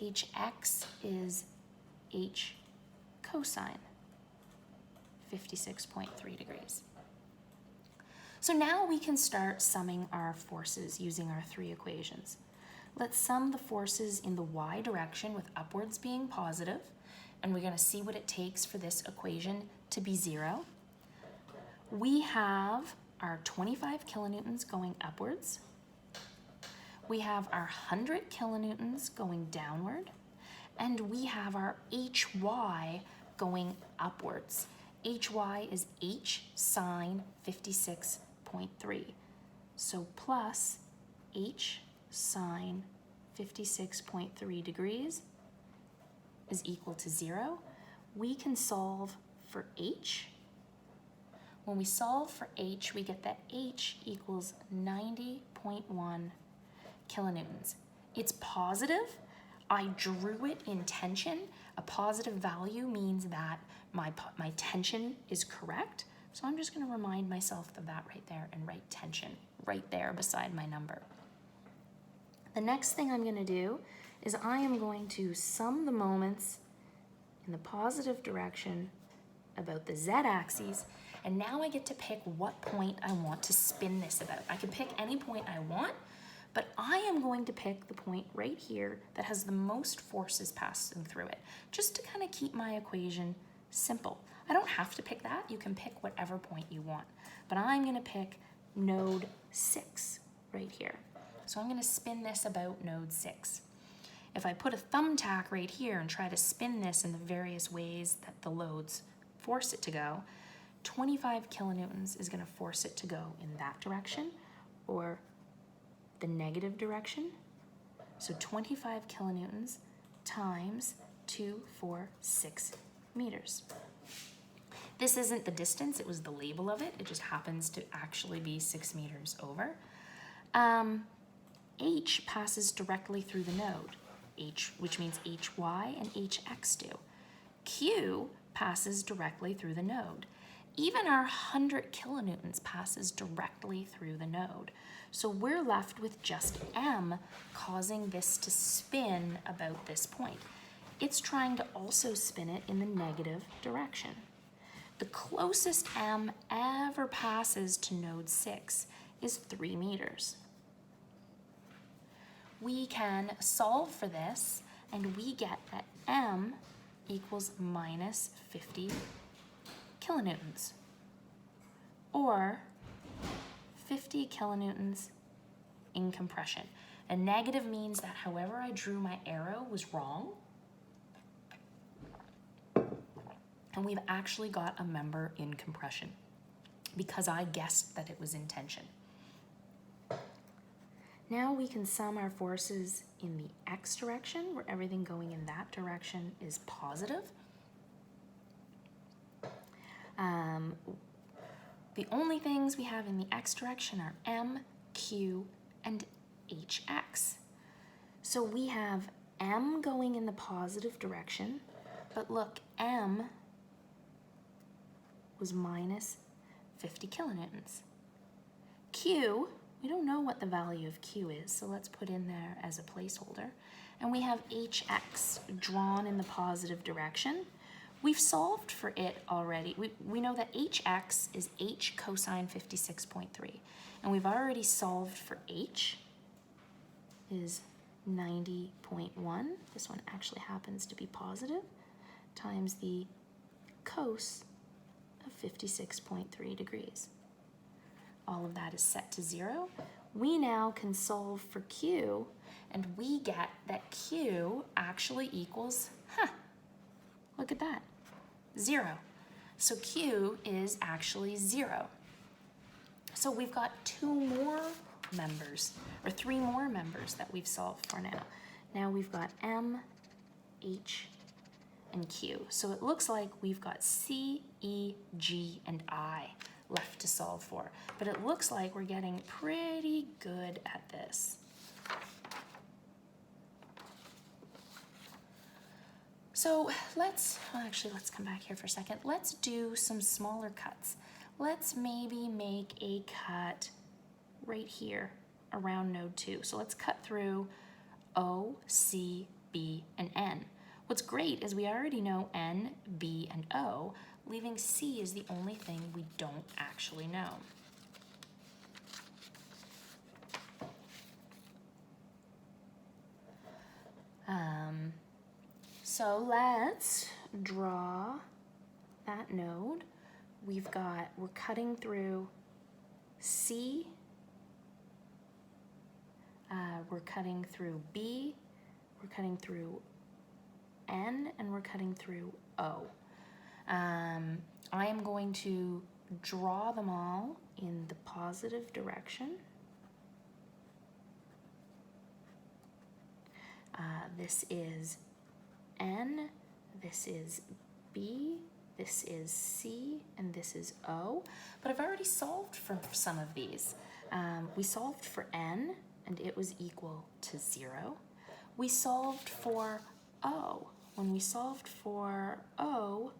[SPEAKER 1] HX is H cosine 56.3 degrees. So now we can start summing our forces using our 3 equations. Let's sum the forces in the y direction with upwards being positive, and we're going to see what it takes for this equation to be 0. We have our 25 kilonewtons going upwards. We have our 100 kilonewtons going downward, and we have our HY going upwards. HY is H sine 56.3. So plus H sine 56.3 degrees is equal to 0. We can solve for H. When we solve for H, we get that H equals 90.1 kilonewtons. It's positive. I drew it in tension. A positive value means that my tension is correct. So I'm just going to remind myself of that right there and write tension right there beside my number. The next thing I'm going to do is I am going to sum the moments in the positive direction about the z-axis, and now I get to pick what point I want to spin this about. I can pick any point I want, but I am going to pick the point right here that has the most forces passing through it, just to kind of keep my equation simple. I don't have to pick that. You can pick whatever point you want, but I'm going to pick node 6 right here. So I'm going to spin this about node 6. If I put a thumbtack right here and try to spin this in the various ways that the loads force it to go, 25 kilonewtons is going to force it to go in that direction or the negative direction. So 25 kilonewtons times 246 meters. This isn't the distance, it was the label of it. It just happens to actually be 6 meters over. H passes directly through the node, which means HY and HX do. Q passes directly through the node. Even our 100 kilonewtons passes directly through the node. So we're left with just M causing this to spin about this point. It's trying to also spin it in the negative direction. The closest M ever passes to node 6 is 3 meters. We can solve for this, and we get that M equals minus 50 kilonewtons, or 50 kilonewtons in compression. A negative means that however I drew my arrow was wrong, and we've actually got a member in compression because I guessed that it was in tension. Now we can sum our forces in the x direction, where everything going in that direction is positive. The only things we have in the x direction are m, q, and hx. So we have m going in the positive direction, but look, m was minus 50 kilonewtons. Q, we don't know what the value of Q is, so let's put in there as a placeholder. And we have HX drawn in the positive direction. We've solved for it already. We know that HX is H cosine 56.3. And we've already solved for H is 90.1. This one actually happens to be positive, times the cos of 56.3 degrees. All of that is set to 0. We now can solve for Q, and we get that Q actually equals, look at that, 0. So Q is actually 0. So we've got 2 more members, or 3 more members that we've solved for now. Now we've got M, H, and Q. So it looks like we've got C, E, G, and I left to solve for. But it looks like we're getting pretty good at this. So let's come back here for a second. Let's do some smaller cuts. Let's maybe make a cut right here around node 2. So let's cut through O, C, B, and N. What's great is we already know N, B, and O, leaving C is the only thing we don't actually know. So let's draw that node. We're cutting through C, we're cutting through B, we're cutting through N, and we're cutting through O. I am going to draw them all in the positive direction. This is N, this is B, this is C, and this is O. But I've already solved for some of these. We solved for N, and it was equal to 0. We solved for O. When we solved for O,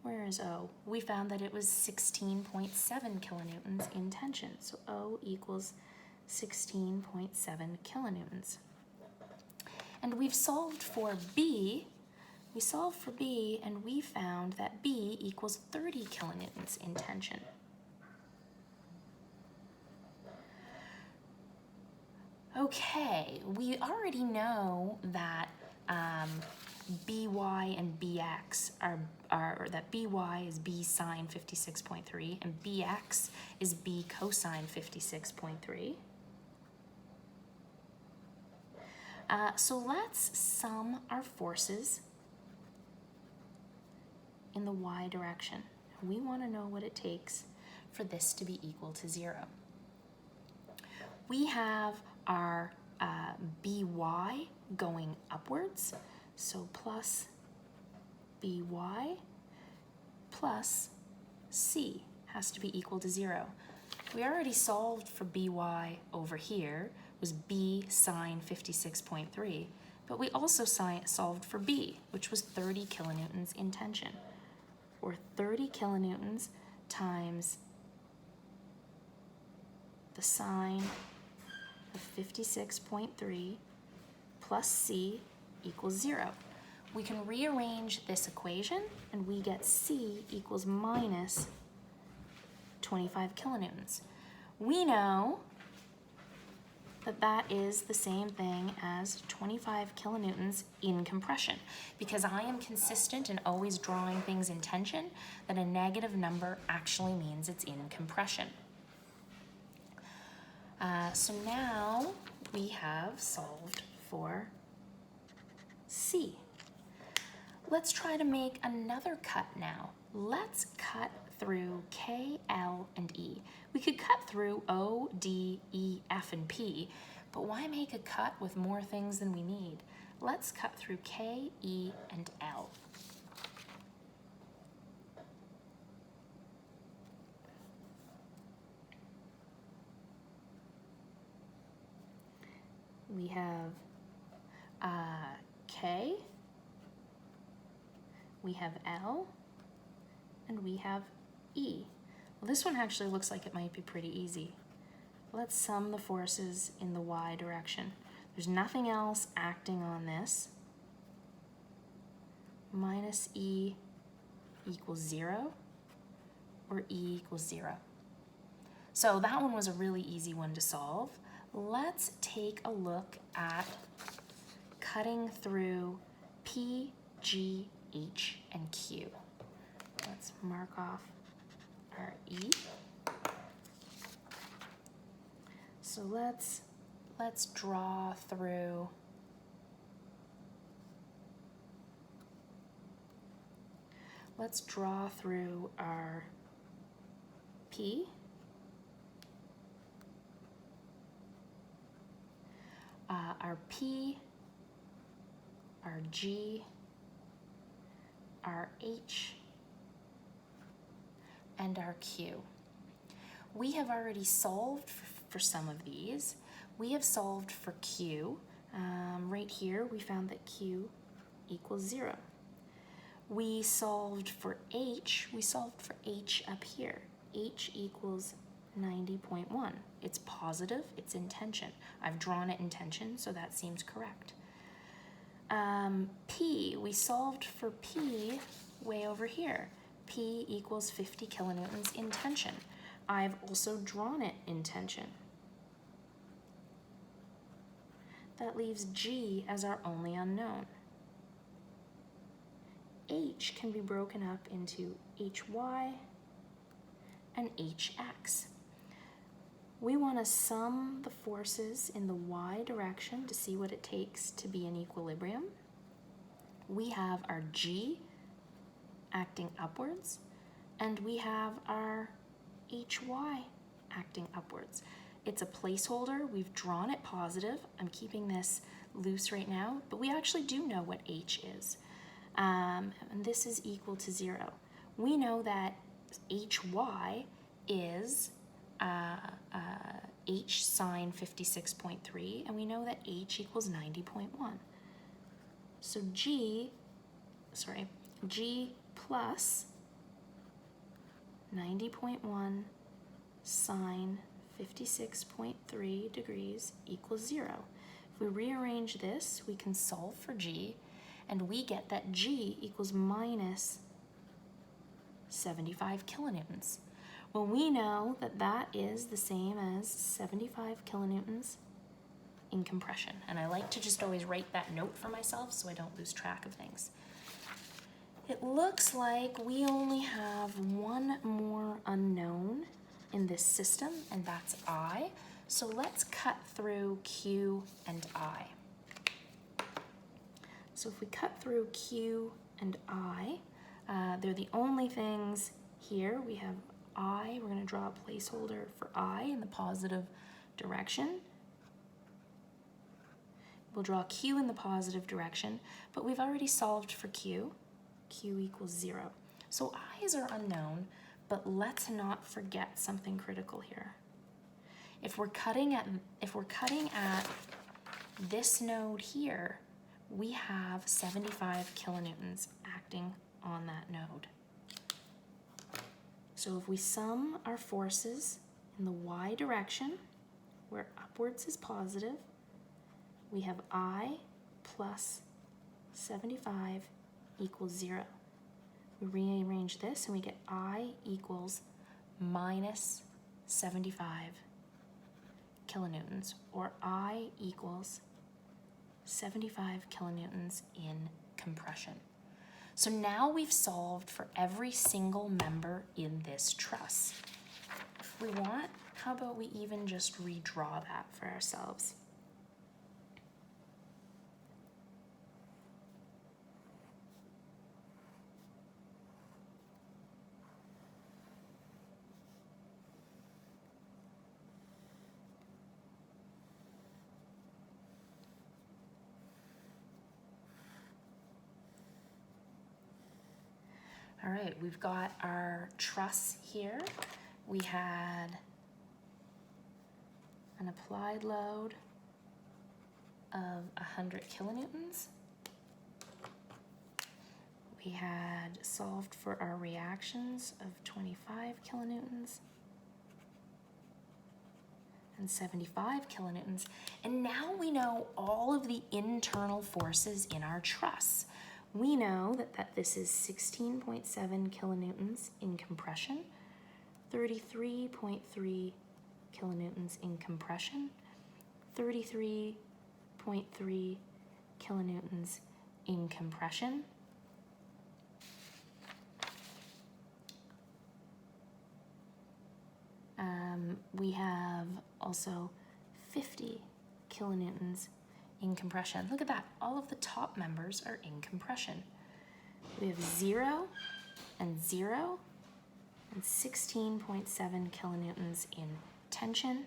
[SPEAKER 1] where is O? We found that it was 16.7 kilonewtons in tension. So O equals 16.7 kilonewtons. And we've solved for B. We solved for B, and we found that B equals 30 kilonewtons in tension. Okay, we already know that by and bx or that by is b sine 56.3 and bx is b cosine 56.3. So let's sum our forces in the y direction. We want to know what it takes for this to be equal to 0. We have our by going upwards, so plus by plus c has to be equal to 0. We already solved for by over here, was b sine 56.3, but we also solved for b, which was 30 kilonewtons in tension, or 30 kilonewtons times the sine of 56.3 plus c equals 0. We can rearrange this equation, and we get c equals minus 25 kilonewtons. We know that that is the same thing as 25 kilonewtons in compression. Because I am consistent in always drawing things in tension, that a negative number actually means it's in compression. So now we have solved for C. Let's try to make another cut now. Let's cut through K, L, and E. We could cut through O, D, E, F, and P, but why make a cut with more things than we need? Let's cut through K, E, and L. we have K, we have L, and we have E. Well, this one actually looks like it might be pretty easy. Let's sum the forces in the Y direction. There's nothing else acting on this. Minus E equals 0, or E equals 0. So that one was a really easy one to solve. Let's take a look at cutting through P, G, H, and Q. Let's mark off our E. So let's draw through our P, our P, our G, our H, and our Q. We have already solved for some of these. We have solved for Q. Right here, we found that Q equals 0. We solved for H. We solved for H up here. H equals 90.1. It's positive, it's in tension. I've drawn it in tension, so that seems correct. P, we solved for P way over here. P equals 50 kilonewtons in tension. I've also drawn it in tension. That leaves G as our only unknown. H can be broken up into HY and HX. We want to sum the forces in the Y direction to see what it takes to be in equilibrium. We have our G acting upwards, and we have our HY acting upwards. It's a placeholder. We've drawn it positive. I'm keeping this loose right now, but we actually do know what H is. And this is equal to 0. We know that HY is H sine 56.3, and we know that H equals 90.1. So G plus 90.1 sine 56.3 degrees equals 0. If we rearrange this, we can solve for G, and we get that G equals minus 75 kilonewtons. Well, we know that that is the same as 75 kilonewtons in compression. And I like to just always write that note for myself so I don't lose track of things. It looks like we only have one more unknown in this system, and that's I. So let's cut through Q and I. So if we cut through Q and I, they're the only things here. We have I, we're going to draw a placeholder for I in the positive direction. We'll draw Q in the positive direction, but we've already solved for Q. Q equals 0. So I's are unknown, but let's not forget something critical here. If we're cutting at this node here, we have 75 kilonewtons acting on that node. So if we sum our forces in the Y direction, where upwards is positive, we have I plus 75 equals 0. We rearrange this and we get I equals minus 75 kilonewtons, or I equals 75 kilonewtons in compression. So now we've solved for every single member in this truss. If we want, how about we even just redraw that for ourselves? All right, we've got our truss here. We had an applied load of 100 kilonewtons. We had solved for our reactions of 25 kilonewtons and 75 kilonewtons. And now we know all of the internal forces in our truss. We know that this is 16.7 kilonewtons in compression, 33.3 kilonewtons in compression, 33.3 kilonewtons in compression, we have also 50 kilonewtons in compression. Look at that, all of the top members are in compression. We have 0 and 0 and 16.7 kilonewtons in tension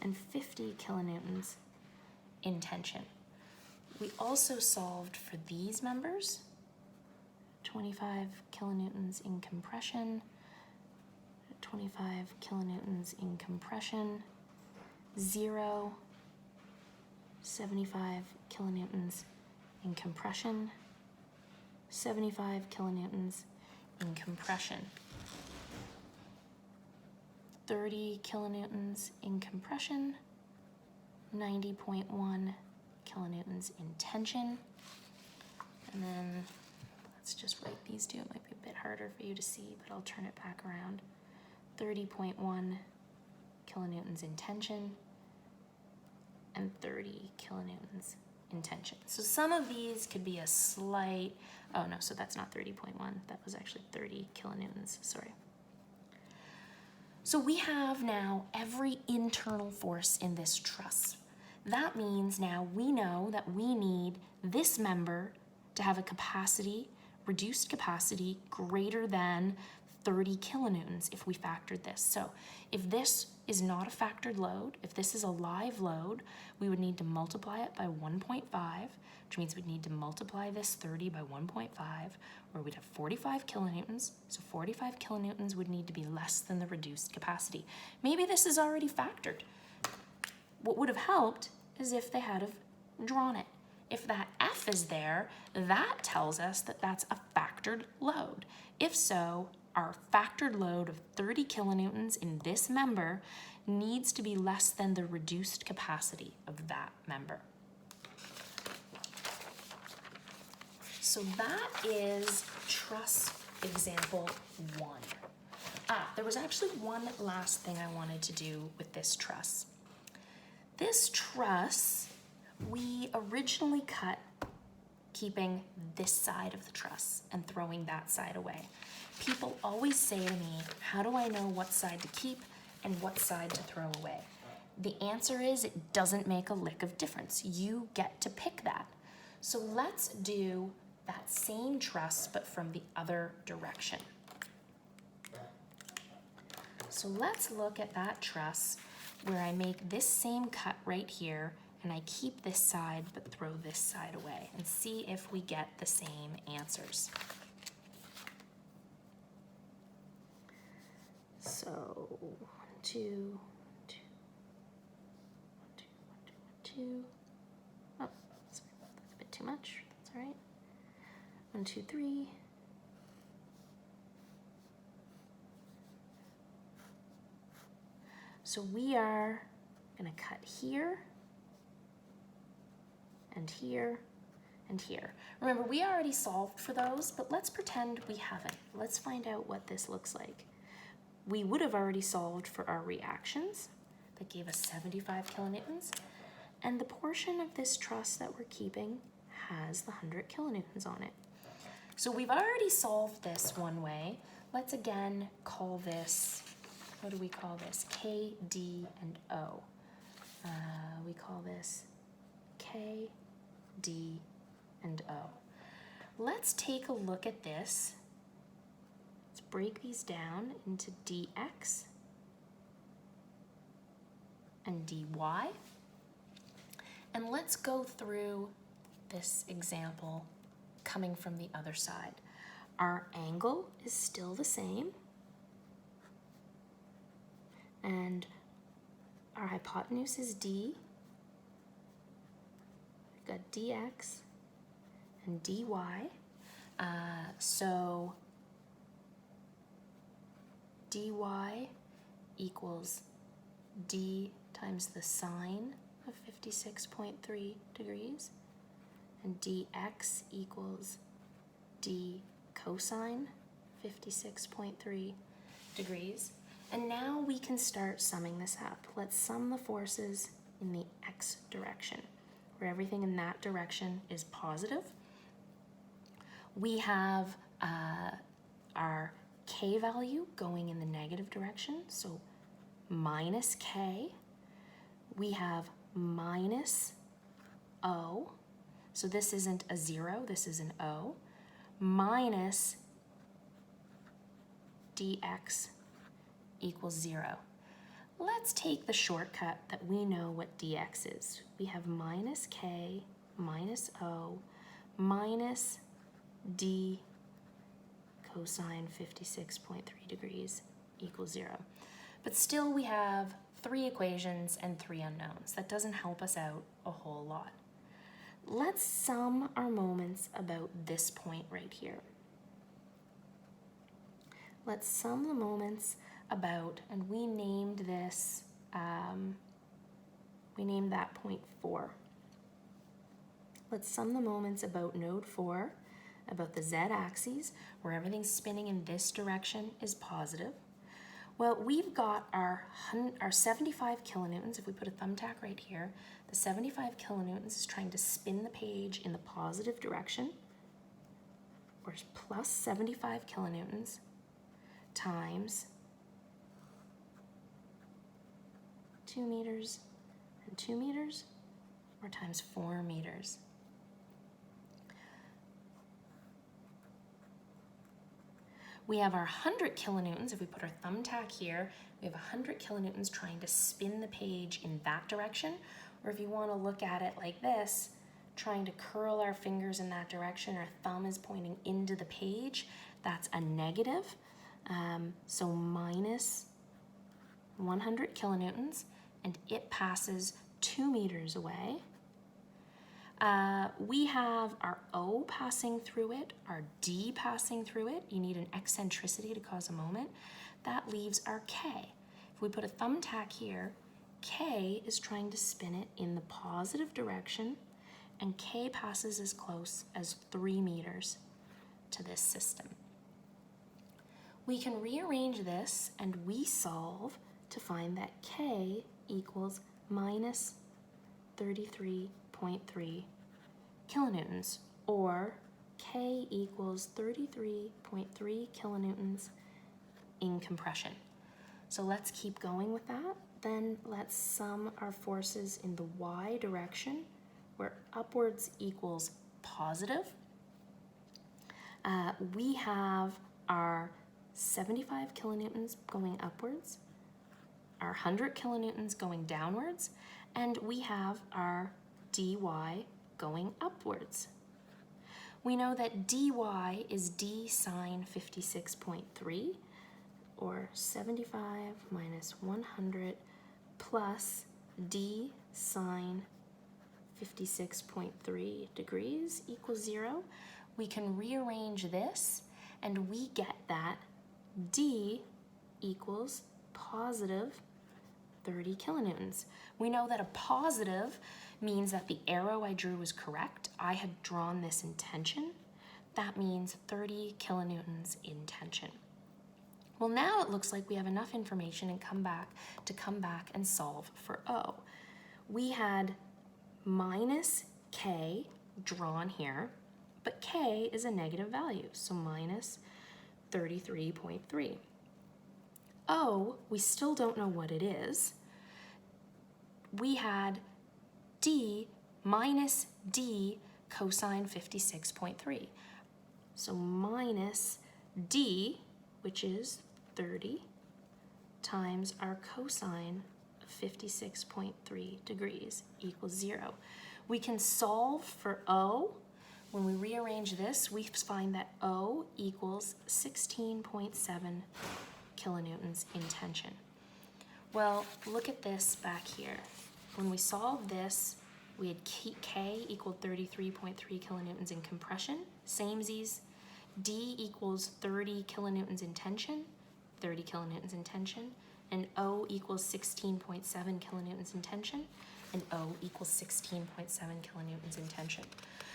[SPEAKER 1] and 50 kilonewtons in tension. We also solved for these members, 25 kilonewtons in compression, 25 kilonewtons in compression, 0, 75 kilonewtons in compression, 75 kilonewtons in compression, 30 kilonewtons in compression, 90.1 kilonewtons in tension, and then let's just write these two. It might be a bit harder for you to see, but I'll turn it back around. 30.1 kilonewtons in tension and 30 kilonewtons in tension. So some of these could be a slight, oh no, so that's not 30.1, that was actually 30 kilonewtons, sorry. So we have now every internal force in this truss. That means now we know that we need this member to have a capacity, reduced capacity, greater than 30 kilonewtons if we factored this. So if this is not a factored load, if this is a live load, we would need to multiply it by 1.5, which means we'd need to multiply this 30 by 1.5, where we'd have 45 kilonewtons. So 45 kilonewtons would need to be less than the reduced capacity. Maybe this is already factored. What would have helped is if they had have drawn it. If that F is there, that tells us that that's a factored load. If so, our factored load of 30 kilonewtons in this member needs to be less than the reduced capacity of that member. So that is truss example 1. There was actually one last thing I wanted to do with this truss. This truss, we originally cut keeping this side of the truss and throwing that side away. People always say to me, how do I know what side to keep and what side to throw away? The answer is it doesn't make a lick of difference. You get to pick that. So let's do that same truss, but from the other direction. So let's look at that truss where I make this same cut right here and I keep this side but throw this side away and see if we get the same answers. So 1, 2, 2, 1, 2, 1, 2, 1, 2. Oh, sorry, that's a bit too much. That's all right. 1, 2, 3. So we are going to cut here and here and here. Remember, we already solved for those, but let's pretend we haven't. Let's find out what this looks like. We would have already solved for our reactions. That gave us 75 kilonewtons. And the portion of this truss that we're keeping has the 100 kilonewtons on it. So we've already solved this one way. Let's again call this, what do we call this? K, D, and O. We call this K, D, and O. Let's take a look at this. Let's break these down into dx and dy. And let's go through this example coming from the other side. Our angle is still the same, and our hypotenuse is D, dx and dy. So dy equals d times the sine of 56.3 degrees, and dx equals d cosine 56.3 degrees. And now we can start summing this up. Let's sum the forces in the x direction, where everything in that direction is positive. We have our k value going in the negative direction, so minus k. We have minus O, so this isn't a 0, this is an O, minus dx equals 0. Let's take the shortcut that we know what dx is. We have minus k minus O minus d cosine 56.3 degrees equals 0. But still we have 3 equations and 3 unknowns. That doesn't help us out a whole lot. Let's sum our moments about this point right here. Let's sum the moments about, and we named this, we named that point 4. Let's sum the moments about node 4, about the z-axis, where everything spinning in this direction is positive. Well, we've got our 75 kilonewtons. If we put a thumbtack right here, the 75 kilonewtons is trying to spin the page in the positive direction, or plus 75 kilonewtons times 2 meters and 2 meters, or times 4 meters. We have our 100 kilonewtons. If we put our thumbtack here, we have 100 kilonewtons trying to spin the page in that direction. Or if you want to look at it like this, trying to curl our fingers in that direction, our thumb is pointing into the page, that's a negative. So minus 100 kilonewtons, and it passes 2 meters away. We have our O passing through it, our D passing through it. You need an eccentricity to cause a moment. That leaves our K. If we put a thumbtack here, K is trying to spin it in the positive direction, and K passes as close as 3 meters to this system. We can rearrange this, and we solve to find that K equals minus 33.3 kilonewtons, or K equals 33.3 kilonewtons in compression. So let's keep going with that. Then let's sum our forces in the y direction, where upwards equals positive. We have our 75 kilonewtons going upwards, our 100 kilonewtons going downwards, and we have our dy going upwards. We know that dy is d sine 56.3, or 75 minus 100 plus d sine 56.3 degrees equals 0. We can rearrange this, and we get that d equals positive 30 kilonewtons. We know that a positive means that the arrow I drew was correct. I had drawn this in tension. That means 30 kilonewtons in tension. Well, now it looks like we have enough information and come back and solve for O. We had minus K drawn here, but K is a negative value, so minus 33.3. O, we still don't know what it is. We had D minus D cosine 56.3. So minus D, which is 30, times our cosine of 56.3 degrees equals 0. We can solve for O. When we rearrange this, we find that O equals 16.7 kilonewtons in tension. Well, look at this back here. When we solve this, we had K equaled 33.3 kilonewtons in compression, samesies. D equals 30 kilonewtons in tension, 30 kilonewtons in tension, and O equals 16.7 kilonewtons in tension, and O equals 16.7 kilonewtons in tension.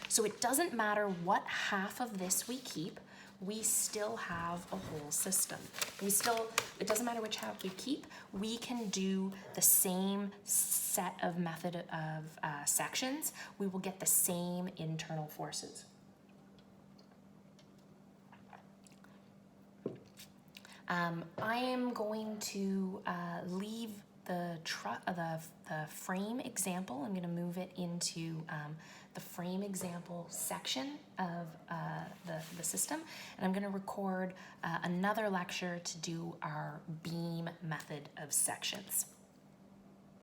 [SPEAKER 1] So it doesn't matter what half of this we keep, we still have a whole system. It doesn't matter which half we keep, we can do the same set of method of sections. We will get the same internal forces. I am going to leave the frame example. I'm going to move it into the frame example section of the system, and I'm going to record another lecture to do our beam method of sections.